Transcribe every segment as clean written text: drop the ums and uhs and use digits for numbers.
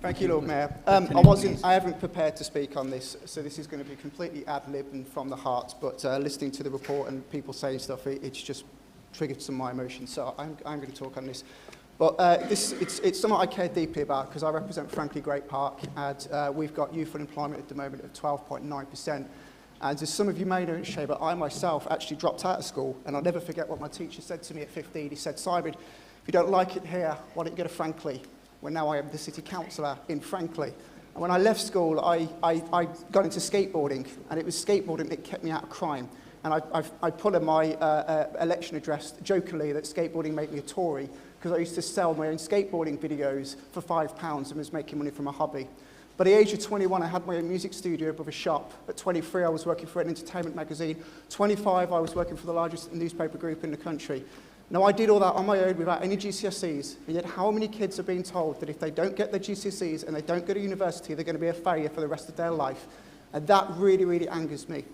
Thank you, Lord Mayor. I haven't prepared to speak on this, so this is going to be completely ad-lib and from the heart, but listening to the report and people saying stuff, it's just triggered some of my emotions, so I'm going to talk on this. But it's something I care deeply about because I represent Frankly Great Park, and we've got youth unemployment at the moment of 12.9%. And as some of you may know, but I myself actually dropped out of school, and I'll never forget what my teacher said to me at 15. He said, "Simon, if you don't like it here, why don't you go to Frankly?" When now I am the city councillor in Frankly. And when I left school, I got into skateboarding, and it was skateboarding that kept me out of crime. And I put in my election address jokingly that skateboarding made me a Tory, because I used to sell my own skateboarding videos for £5 and was making money from a hobby. But at the age of 21, I had my own music studio above a shop. At 23, I was working for an entertainment magazine. 25, I was working for the largest newspaper group in the country. Now, I did all that on my own without any GCSEs, and yet how many kids are being told that if they don't get their GCSEs and they don't go to university, they're going to be a failure for the rest of their life? And that really, really angers me.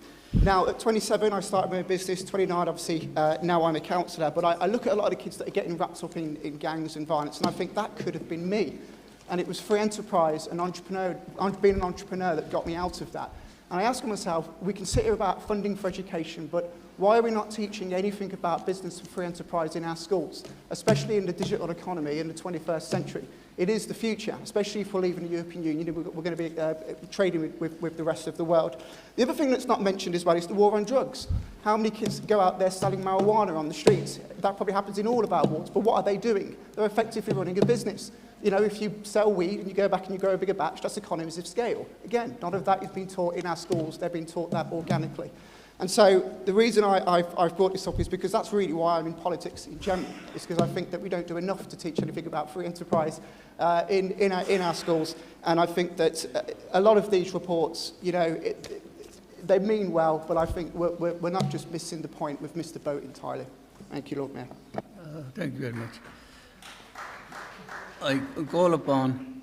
Now, at 27, I started my own business. 29, obviously, now I'm a counsellor. But I look at a lot of the kids that are getting wrapped up in gangs and violence, and I think that could have been me. And it was free enterprise and being an entrepreneur that got me out of that. And I ask myself, we can sit here about funding for education, but why are we not teaching anything about business and free enterprise in our schools, especially in the digital economy in the 21st century? It is the future, especially if we're leaving the European Union. We're going to be trading with the rest of the world. The other thing that's not mentioned as well is the war on drugs. How many kids go out there selling marijuana on the streets? That probably happens in all of our wards, but what are they doing? They're effectively running a business. You know, if you sell weed and you go back and you grow a bigger batch, that's economies of scale. Again, none of that is being taught in our schools. They're being taught that organically. And so the reason I've brought this up is because that's really why I'm in politics in general. It's because I think that we don't do enough to teach anything about free enterprise in our schools. And I think that a lot of these reports, you know, they mean well, but I think we're not just missing the point, we've missed the boat entirely. Thank you, Lord Mayor. Thank you very much. I call upon